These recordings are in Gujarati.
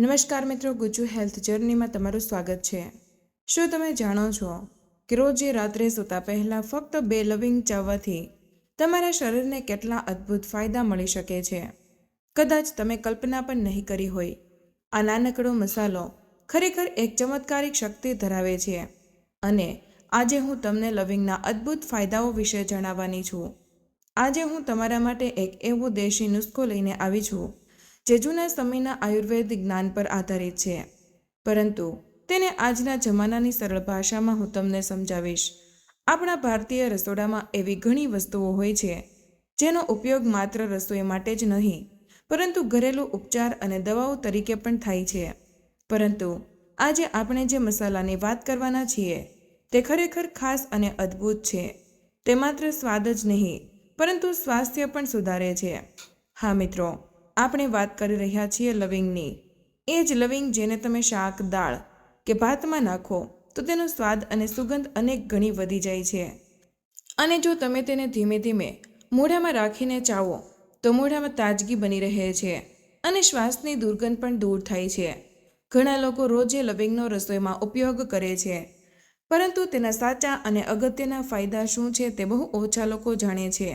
નમસ્કાર મિત્રો, ગુજ્જુ હેલ્થ જર્નીમાં તમારું સ્વાગત છે। શું તમે જાણો છો કે રોજે રાત્રે સૂતા પહેલાં ફક્ત 2 લવિંગ ચાવવાથી તમારા શરીરને કેટલા અદ્ભુત ફાયદા મળી શકે છે? કદાચ તમે કલ્પના પણ નહીં કરી હોય। આ નાનકડો મસાલો ખરેખર એક ચમત્કારિક શક્તિ ધરાવે છે અને આજે હું તમને લવિંગના અદ્ભુત ફાયદાઓ વિશે જણાવવાની છું। આજે હું તમારા માટે એક એવો દેશી નુસ્ખો લઈને આવી છું જે જૂના સમયના આયુર્વેદ જ્ઞાન પર આધારિત છે, પરંતુ તેને આજના જમાનાની સરળ ભાષામાં હું તમને સમજાવીશ। આપણા ભારતીય રસોડામાં એવી ઘણી વસ્તુઓ હોય છે જેનો ઉપયોગ માત્ર રસોઈ માટે જ નહીં, પરંતુ ઘરેલું ઉપચાર અને દવાઓ તરીકે પણ થાય છે। પરંતુ આજે આપણે જે મસાલાની વાત કરવાના છીએ તે ખરેખર ખાસ અને અદ્ભુત છે। તે માત્ર સ્વાદ જ નહીં, પરંતુ સ્વાસ્થ્ય પણ સુધારે છે। હા મિત્રો, આપણે વાત કરી રહ્યા છીએ લવિંગની। એ જ લવિંગ જેને તમે શાક, દાળ કે ભાતમાં નાખો તો તેનો સ્વાદ અને સુગંધ અનેક ગણી વધી જાય છે, અને જો તમે તેને ધીમે ધીમે મોઢામાં રાખીને ચાવો તો મોઢામાં તાજગી બની રહે છે અને શ્વાસની દુર્ગંધ પણ દૂર થાય છે। ઘણા લોકો રોજે લવિંગનો રસોઈમાં ઉપયોગ કરે છે, પરંતુ તેના સાચા અને અગત્યના ફાયદા શું છે તે બહુ ઓછા લોકો જાણે છે।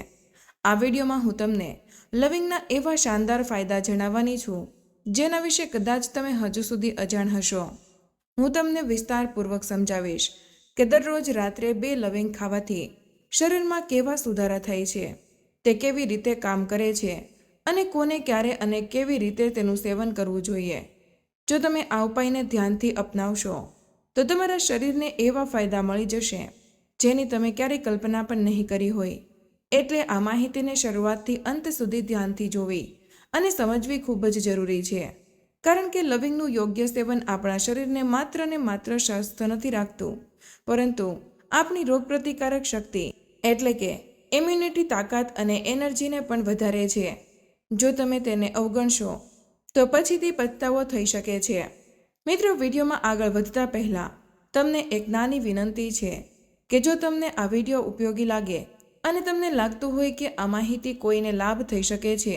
આ વિડીયોમાં હું તમને લવિંગના એવા શાનદાર ફાયદા જણાવવાની છું જેના વિશે કદાચ તમે હજુ સુધી અજાણ હશો। હું તમને વિસ્તારપૂર્વક સમજાવીશ કે દરરોજ રાત્રે 2 લવિંગ ખાવાથી શરીરમાં કેવા સુધારા થાય છે, તે કેવી રીતે કામ કરે છે અને કોને ક્યારે અને કેવી રીતે તેનું સેવન કરવું જોઈએ। જો તમે આ ઉપાયને ધ્યાનથી અપનાવશો તો તમારા શરીરને એવા ફાયદા મળી જશે જેની તમે ક્યારેય કલ્પના પણ નહીં કરી હોય। એટલે આ માહિતીને શરૂઆતથી અંત સુધી ધ્યાનથી જોવી અને સમજવી ખૂબ જ જરૂરી છે, કારણ કે લવિંગનું યોગ્ય સેવન આપણા શરીરને માત્ર ને માત્ર સ્વસ્થ નથી રાખતું, પરંતુ આપણી રોગપ્રતિકારક શક્તિ એટલે કે ઇમ્યુનિટી તાકાત અને એનર્જીને પણ વધારે છે। જો તમે તેને અવગણશો તો પછીથી પછતાવો થઈ શકે છે। મિત્રો, વિડીયોમાં આગળ વધતા પહેલાં તમને એક નાની વિનંતી છે કે જો તમને આ વિડીયો ઉપયોગી લાગે અને તમને લાગતું હોય કે આ માહિતી કોઈને લાભ થઈ શકે છે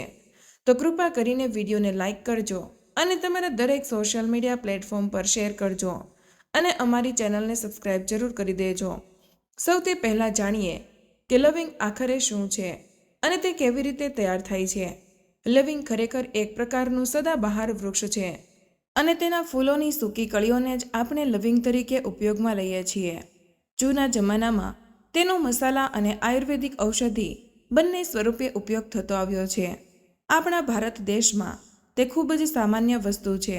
તો કૃપા કરીને વિડીયોને લાઇક કરજો અને તમારા દરેક સોશિયલ મીડિયા પ્લેટફોર્મ પર શેર કરજો અને અમારી ચેનલને સબસ્ક્રાઇબ જરૂર કરી દેજો। સૌથી પહેલાં જાણીએ કે લવિંગ આખરે શું છે અને તે કેવી રીતે તૈયાર થાય છે। લવિંગ ખરેખર એક પ્રકારનું સદાબહાર વૃક્ષ છે અને તેના ફૂલોની સૂકી કળીઓને જ આપણે લવિંગ તરીકે ઉપયોગમાં લઈએ છીએ। જૂના જમાનામાં તેનો મસાલા અને આયુર્વેદિક ઔષધિ બંને સ્વરૂપે ઉપયોગ થતો આવ્યો છે। આપણા ભારત દેશમાં તે ખૂબ જ સામાન્ય વસ્તુ છે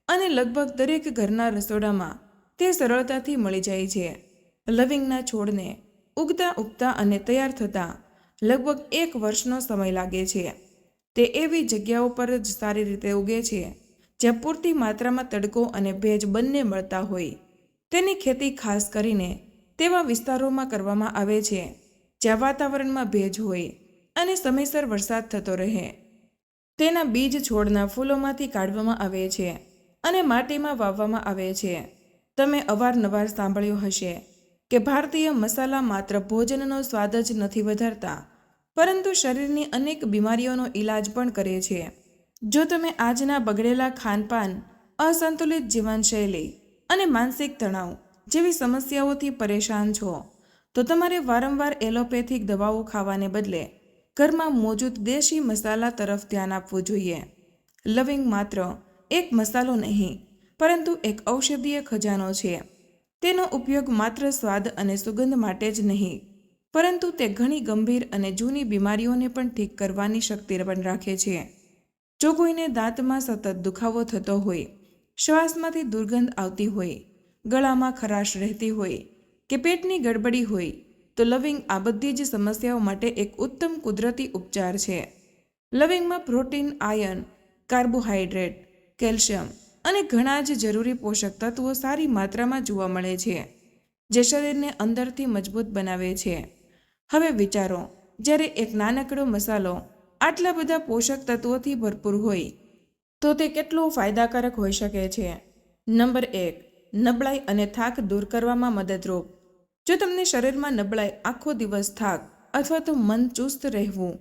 અને લગભગ દરેક ઘરના રસોડામાં તે સરળતાથી મળી જાય છે। લવિંગના છોડને ઉગતા અને તૈયાર થતાં લગભગ 1 વર્ષનો સમય લાગે છે। તે એવી જગ્યાઓ પર જ સારી રીતે ઉગે છે જ્યાં પૂરતી માત્રામાં તડકો અને ભેજ બંને મળતા હોય। તેની ખેતી ખાસ કરીને તેવા વિસ્તારોમાં કરવામાં આવે છે જ્યાં વાતાવરણમાં ભેજ હોય અને સમયસર વરસાદ થતો રહે। તેના બીજ છોડના ફૂલોમાંથી કાઢવામાં આવે છે અને માટીમાં વાવવામાં આવે છે। તમે અવારનવાર સાંભળ્યું હશે કે ભારતીય મસાલા માત્ર ભોજનનો સ્વાદ જ નથી વધારતા, પરંતુ શરીરની અનેક બીમારીઓનો ઈલાજ પણ કરે છે। જો તમે આજના બગડેલા ખાનપાન, અસંતુલિત જીવનશૈલી અને માનસિક તણાવ જેવી સમસ્યાઓથી પરેશાન છો તો તમારે વારંવાર એલોપેથિક દવાઓ ખાવાને બદલે ઘરમાં મોજૂદ દેશી મસાલા તરફ ધ્યાન આપવું જોઈએ। લવિંગ માત્ર એક મસાલો નહીં, પરંતુ એક ઔષધીય ખજાનો છે। તેનો ઉપયોગ માત્ર સ્વાદ અને સુગંધ માટે જ નહીં, પરંતુ તે ઘણી ગંભીર અને જૂની બીમારીઓને પણ ઠીક કરવાની શક્તિ પણ રાખે છે। જો કોઈને દાંતમાં સતત દુખાવો થતો હોય, શ્વાસમાંથી દુર્ગંધ આવતી હોય, ગળામાં ખરાશ રહેતી હોય કે પેટની ગડબડી હોય તો લવિંગ આ બધી જ સમસ્યાઓ માટે એક ઉત્તમ કુદરતી ઉપચાર છે। લવિંગમાં પ્રોટીન, આયર્ન, કાર્બોહાઈડ્રેટ, કેલ્શિયમ અને ઘણા જ જરૂરી પોષક તત્વો સારી માત્રામાં જોવા મળે છે, જે શરીરને અંદરથી મજબૂત બનાવે છે। હવે વિચારો, જ્યારે એક નાનકડો મસાલો આટલા બધા પોષક તત્વોથી ભરપૂર હોય તો તે કેટલો ફાયદાકારક હોઈ શકે છે। નંબર 1, નબળાઈ અને થાક દૂર કરવામાં મદદરૂપ। જો તમને શરીરમાં નબળાઈ, આખો દિવસ થાક અથવા તો મન ચુસ્ત રહેવું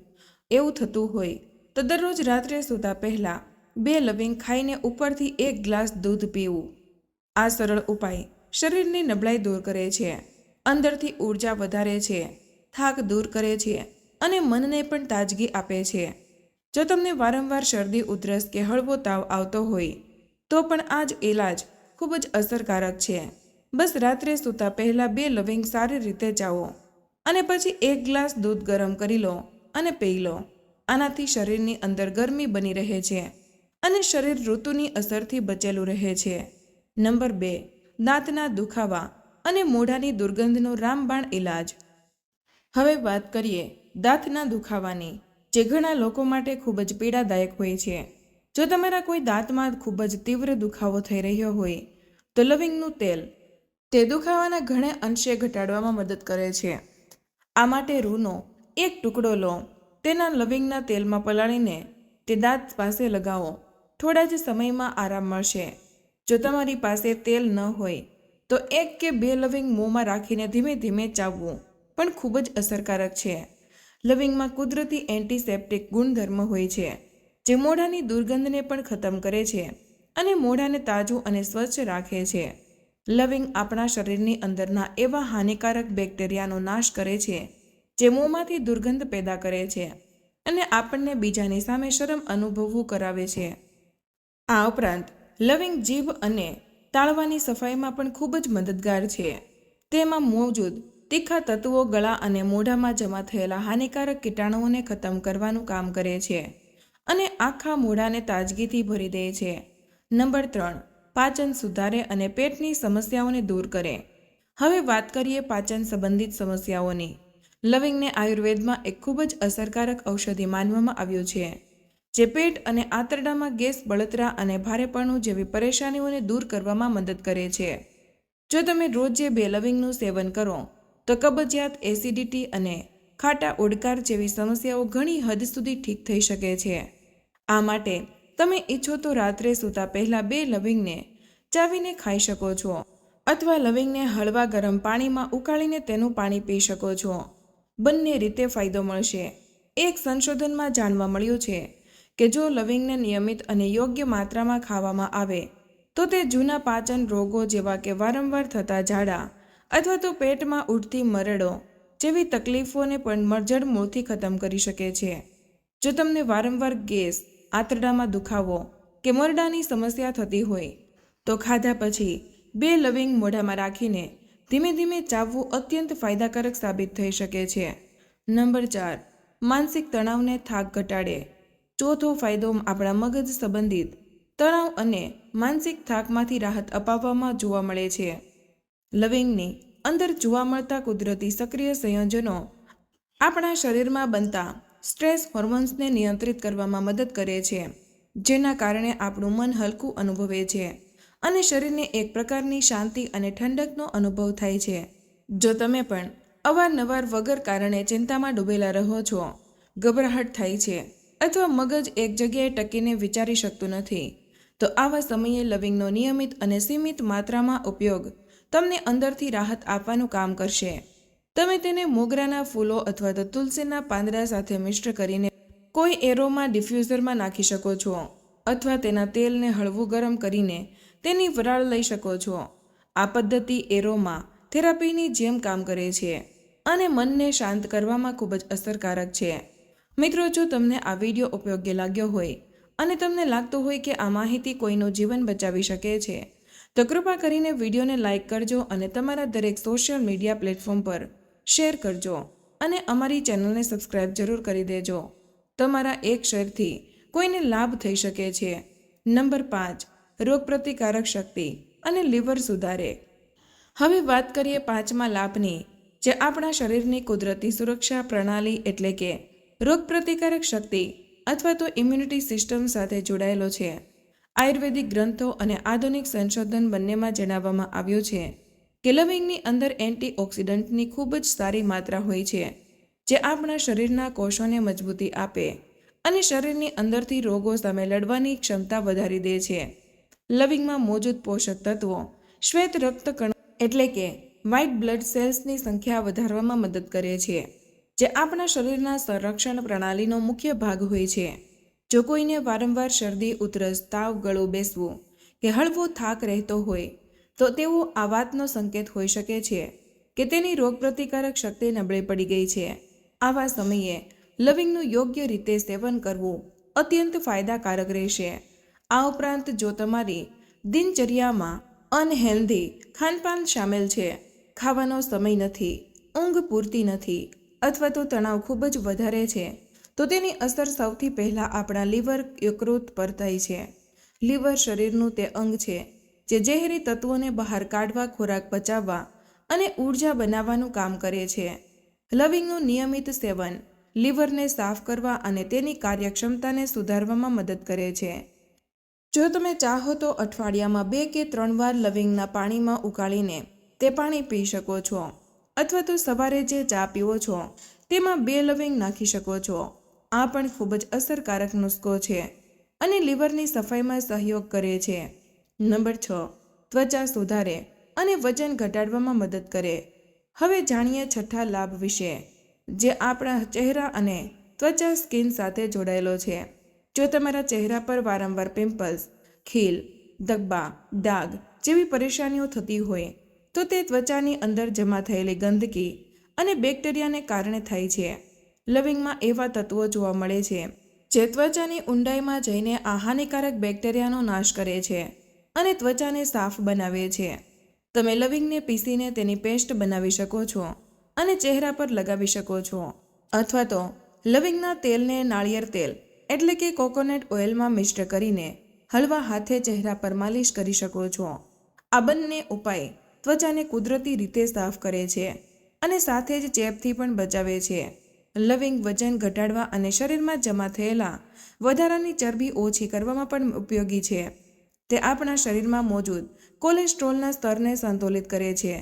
એવું થતું હોય તો દરરોજ રાત્રે સૂતા પહેલાં 2 લવિંગ ખાઈને ઉપરથી 1 ગ્લાસ દૂધ પીવું. આ સરળ ઉપાય શરીરની નબળાઈ દૂર કરે છે, અંદરથી ઊર્જા વધારે છે, થાક દૂર કરે છે અને મનને પણ તાજગી આપે છે. જો તમને વારંવાર શરદી, ઉધરસ કે હળવો તાવ આવતો હોય તો પણ આ જ ઇલાજ ખૂબ જ અસરકારક છે. બસ રાત્રે સૂતા પહેલાં 2 લવિંગ સારી રીતે ચાવો અને પછી 1 ગ્લાસ દૂધ ગરમ કરી લો અને પી લો. આનાથી શરીરની અંદર ગરમી બની રહે છે અને શરીર ઋતુની અસરથી બચેલું રહે છે. નંબર 2, દાંતના દુખાવા અને મોઢાની દુર્ગંધનો રામબાણ ઇલાજ. હવે વાત કરીએ દાંતના દુખાવાની, જે ઘણા લોકો માટે ખૂબ જ પીડાદાયક હોય છે. જો તમારા કોઈ દાંતમાં ખૂબ જ તીવ્ર દુખાવો થઈ રહ્યો હોય તો લવિંગનું તેલ તે દુખાવાના ઘણા અંશે ઘટાડવામાં મદદ કરે છે. આ માટે રૂનો એક ટુકડો લો, તેના લવિંગના તેલમાં પલાળીને તે દાંત પાસે લગાવો. થોડા જ સમયમાં આરામ મળશે. જો તમારી પાસે તેલ ન હોય તો 1 કે 2 લવિંગ મોંમાં રાખીને ધીમે ધીમે ચાવવું પણ ખૂબ જ અસરકારક છે. લવિંગમાં કુદરતી એન્ટિસેપ્ટિક ગુણધર્મ હોય છે, જે મોઢાની દુર્ગંધને પણ ખતમ કરે છે અને મોઢાને તાજું અને સ્વચ્છ રાખે છે. લવિંગ આપણા શરીરની અંદરના એવા હાનિકારક બેક્ટેરિયાનો નાશ કરે છે જે મોંમાંથી દુર્ગંધ પેદા કરે છે અને આપણને બીજાની સામે શરમ અનુભવવું કરાવે છે. આ ઉપરાંત લવિંગ જીભ અને તાળવાની સફાઈમાં પણ ખૂબ જ મદદગાર છે. તેમાં મોજૂદ તીખા તત્વો ગળા અને મોઢામાં જમા થયેલા હાનિકારક કીટાણુઓને ખતમ કરવાનું કામ કરે છે અને આખા મોઢાને તાજગીથી ભરી દે છે. નંબર 3, પાચન સુધારે અને પેટની સમસ્યાઓને દૂર કરે. હવે વાત કરીએ પાચન સંબંધિત સમસ્યાઓની. લવિંગને આયુર્વેદમાં એક ખૂબ જ અસરકારક ઔષધિ માનવામાં આવ્યું છે, જે પેટ અને આંતરડામાં ગેસ, બળતરા અને ભારેપણું જેવી પરેશાનીઓને દૂર કરવામાં મદદ કરે છે. જો તમે રોજે 2 લવિંગનું સેવન કરો તો કબજિયાત, એસિડિટી અને ખાટા ઓડકાર જેવી સમસ્યાઓ ઘણી હદ સુધી ઠીક થઈ શકે છે. આ માટે તમે ઈચ્છો તો રાત્રે સૂતા પહેલાં 2 લવિંગને ચાવીને ખાઈ શકો છો અથવા લવિંગને હળવા ગરમ પાણીમાં ઉકાળીને તેનું પાણી પી શકો છો. બંને રીતે ફાયદો મળશે. એક સંશોધનમાં જાણવા મળ્યું છે કે જો લવિંગને નિયમિત અને યોગ્ય માત્રામાં ખાવામાં આવે તો તે જૂના પાચન રોગો જેવા કે વારંવાર થતા ઝાડા અથવા તો પેટમાં ઉઠતી મરડો જેવી તકલીફોને પણ જડમૂળથી ખતમ કરી શકે છે. જો તમને વારંવાર ગેસ, આંતરડામાં દુખાવો કે મરડાની સમસ્યા થતી હોય તો ખાધા પછી 2 લવિંગ મોઢામાં રાખીને ધીમે ધીમે ચાવવું અત્યંત ફાયદાકારક સાબિત થઈ શકે છે. નંબર 4, માનસિક તણાવને થાક ઘટાડે. ચોથો ફાયદો આપણા મગજ સંબંધિત તણાવ અને માનસિક થાકમાંથી રાહત અપાવવામાં જોવા મળે છે. લવિંગની અંદર જોવા મળતા કુદરતી સક્રિય સંયોજનો આપણા શરીરમાં બનતા સ્ટ્રેસ હોર્મોન્સને નિયંત્રિત કરવામાં મદદ કરે છે, જેના કારણે આપણું મન હલકું અનુભવે છે અને શરીરને એક પ્રકારની શાંતિ અને ઠંડકનો અનુભવ થાય છે. જો તમે પણ અવારનવાર વગર કારણે ચિંતામાં ડૂબેલા રહો છો, ગભરાહટ થાય છે અથવા મગજ એક જગ્યાએ ટકીને વિચારી શકતું નથી, તો આવા સમયે લવિંગનો નિયમિત અને સીમિત માત્રામાં ઉપયોગ તમને અંદરથી રાહત આપવાનું કામ કરશે. તમે તેને મોગરાના ફૂલો અથવા તો તુલસીના પાંદડા સાથે મિશ્ર કરીને કોઈ એરોમા ડિફ્યુઝરમાં નાખી શકો છો અથવા તેના તેલને હળવું ગરમ કરીને તેની વરાળ લઈ શકો છો. આ પદ્ધતિ એરોમા થેરાપીની જેમ કામ કરે છે અને મનને શાંત કરવામાં ખૂબ જ અસરકારક છે. મિત્રો, જો તમને આ વિડીયો ઉપયોગી લાગ્યો હોય અને તમને લાગતું હોય કે આ માહિતી કોઈનું જીવન બચાવી શકે છે તો કૃપા કરીને વિડીયોને લાઇક કરજો અને તમારા દરેક સોશિયલ મીડિયા પ્લેટફોર્મ પર શેર કરજો અને અમારી ચેનલને સબસ્ક્રાઇબ જરૂર કરી દેજો. તમારા એક શેરથી કોઈને લાભ થઈ શકે છે. નંબર 5, રોગપ્રતિકારક શક્તિ અને લીવર સુધારે. હવે વાત કરીએ 5મા લાભની, જે આપણા શરીરની કુદરતી સુરક્ષા પ્રણાલી એટલે કે રોગપ્રતિકારક શક્તિ અથવા તો ઇમ્યુનિટી સિસ્ટમ સાથે જોડાયેલો છે. આયુર્વેદિક ગ્રંથો અને આધુનિક સંશોધન બંનેમાં જણાવવામાં આવ્યું છે કે લવિંગની અંદર એન્ટીઓક્સિડન્ટની ખૂબ જ સારી માત્રા હોય છે, જે આપણા શરીરના કોષોને મજબૂતી આપે અને શરીરની અંદરથી રોગો સામે લડવાની ક્ષમતા વધારી દે છે. લવિંગમાં મોજૂદ પોષક તત્વો શ્વેત રક્તકણો એટલે કે વ્હાઇટ બ્લડ સેલ્સની સંખ્યા વધારવામાં મદદ કરે છે, જે આપણા શરીરના સંરક્ષણ પ્રણાલીનો મુખ્ય ભાગ હોય છે. જો કોઈને વારંવાર શરદી, ઉધરસ, તાવ, ગળું બેસવું કે હળવો થાક રહેતો હોય તો તેવો આ વાતનો સંકેત હોઈ શકે છે કે તેની રોગપ્રતિકારક શક્તિ નબળી પડી ગઈ છે. આવા સમયે લવિંગનું યોગ્ય રીતે સેવન કરવું અત્યંત ફાયદાકારક રહેશે. આ ઉપરાંત જો તમારી દિનચર્યામાં અનહેલ્ધી ખાનપાન સામેલ છે, ખાવાનો સમય નથી, ઊંઘ પૂરતી નથી અથવા તો તણાવ ખૂબ જ વધારે છે, તો તેની અસર સૌથી પહેલાં આપણા લીવર યકૃત પર થાય છે. લીવર શરીરનું તે અંગ છે જે ઝેરી તત્વોને બહાર કાઢવા, ખોરાક પચાવવા અને ઊર્જા બનાવવાનું કામ કરે છે. લવિંગનું નિયમિત સેવન લીવરને સાફ કરવા અને તેની કાર્યક્ષમતાને સુધારવામાં મદદ કરે છે. જો તમે ચાહો તો અઠવાડિયામાં 2 કે 3 વાર લવિંગના પાણીમાં ઉકાળીને તે પાણી પી શકો છો, અથવા તો સવારે જે ચા પીવો છો તેમાં 2 લવિંગ નાખી શકો છો. આ પણ ખૂબ જ અસરકારક નુસ્ખો છે અને લીવરની સફાઈમાં સહયોગ કરે છે. નંબર 6, ત્વચા સુધારે અને વજન ઘટાડવામાં મદદ કરે. હવે જાણીએ છઠ્ઠા લાભ વિશે, જે આપણા ચહેરા અને ત્વચા સ્કિન સાથે જોડાયેલો છે. જો તમારા ચહેરા પર વારંવાર પિમ્પલ્સ, ખીલ, ધબ્બા, ડાઘ જેવી પરેશાનીઓ થતી હોય તો તે ત્વચાની અંદર જમા થયેલી ગંદકી અને બેક્ટેરિયાને કારણે થાય છે. લવિંગમાં એવા તત્વો જોવા મળે છે જે ત્વચાની ઊંડાઈમાં જઈને આ હાનિકારક બેક્ટેરિયાનો નાશ કરે છે અને ત્વચાને સાફ બનાવે છે. તમે લવિંગને પીસીને તેની પેસ્ટ બનાવી શકો છો અને ચહેરા પર લગાવી શકો છો, અથવા તો લવિંગના તેલને નાળિયેર તેલ એટલે કે કોકોનટ ઓઇલમાં મિક્સ કરીને હળવા હાથે ચહેરા પર માલિશ કરી શકો છો. આ બંને ઉપાય ત્વચાને કુદરતી રીતે સાફ કરે છે અને સાથે જ ચેપથી પણ બચાવે છે. લવિંગ વજન ઘટાડવા અને શરીરમાં જમા થયેલા વધારાની ચરબી ઓછી કરવામાં પણ ઉપયોગી છે. તે આપણા શરીરમાં મોજૂદ કોલેસ્ટ્રોલના સ્તરને સંતુલિત કરે છે,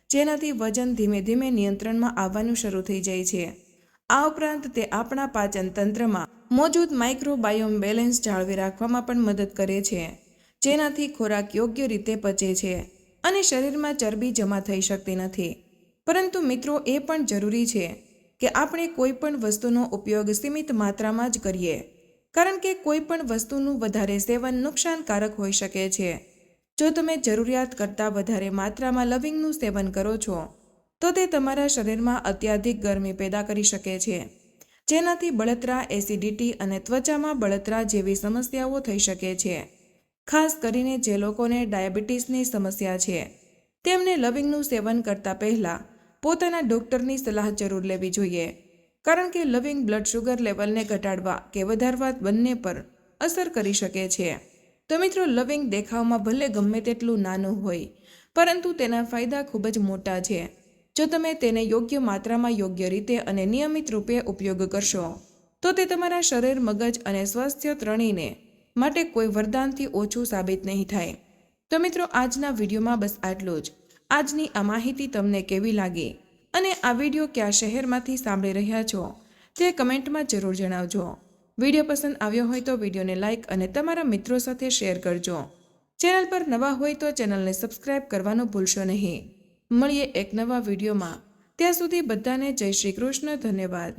જેનાથી વજન ધીમે ધીમે નિયંત્રણમાં આવવાનું શરૂ થઈ જાય છે. આ ઉપરાંત તે આપણા પાચન તંત્રમાં મોજૂદ માઇક્રોબાયોમ બેલેન્સ જાળવી રાખવામાં પણ મદદ કરે છે, જેનાથી ખોરાક યોગ્ય રીતે પચે છે અને શરીરમાં ચરબી જમા થઈ શકતી નથી. પરંતુ મિત્રો, એ પણ જરૂરી છે કે આપણે કોઈ પણ વસ્તુનો ઉપયોગ સીમિત માત્રામાં જ કરીએ, કારણ કે કોઈ પણ વસ્તુનું વધારે સેવન નુકસાનકારક હોઈ શકે છે. જો તમે જરૂરિયાત કરતાં વધારે માત્રામાં લવિંગનું સેવન કરો છો તો તે તમારા શરીરમાં અત્યાધિક ગરમી પેદા કરી શકે છે, જેનાથી બળતરા, એસિડિટી અને ત્વચામાં બળતરા જેવી સમસ્યાઓ થઈ શકે છે. ખાસ કરીને જે લોકોને ડાયાબિટીસની સમસ્યા છે તેમને લવિંગનું સેવન કરતાં પહેલાં પોતાના ડૉક્ટરની સલાહ જરૂર લેવી જોઈએ, કારણ કે લવિંગ બ્લડ શુગર લેવલને ઘટાડવા કે વધારવા બંને પર અસર કરી શકે છે. તો મિત્રો, લવિંગ દેખાવમાં ભલે ગમે તેટલું નાનું હોય, પરંતુ તેના ફાયદા ખૂબ જ મોટા છે. જો તમે તેને યોગ્ય માત્રામાં, યોગ્ય રીતે અને નિયમિત રૂપે ઉપયોગ કરશો તો તે તમારા શરીર, મગજ અને સ્વાસ્થ્ય ત્રણેયને માટે કોઈ વરદાનથી ઓછું સાબિત નહીં થાય. તો મિત્રો, આજના વિડીયોમાં બસ આટલું જ. આજની આ માહિતી તમને કેવી લાગી અને આ વિડીયો કયા શહેરમાંથી સાંભળી રહ્યા છો તે કમેન્ટમાં જરૂર જણાવજો. વિડીયો પસંદ આવ્યો હોય તો વિડીયોને લાઇક અને તમારા મિત્રો સાથે શેર કરજો. ચેનલ પર નવા હોય તો ચેનલને સબસ્ક્રાઇબ કરવાનું ભૂલશો નહીં. મળીએ એક નવા વિડીયોમાં. ત્યાં સુધી બધાને જય શ્રી કૃષ્ણ. ધન્યવાદ.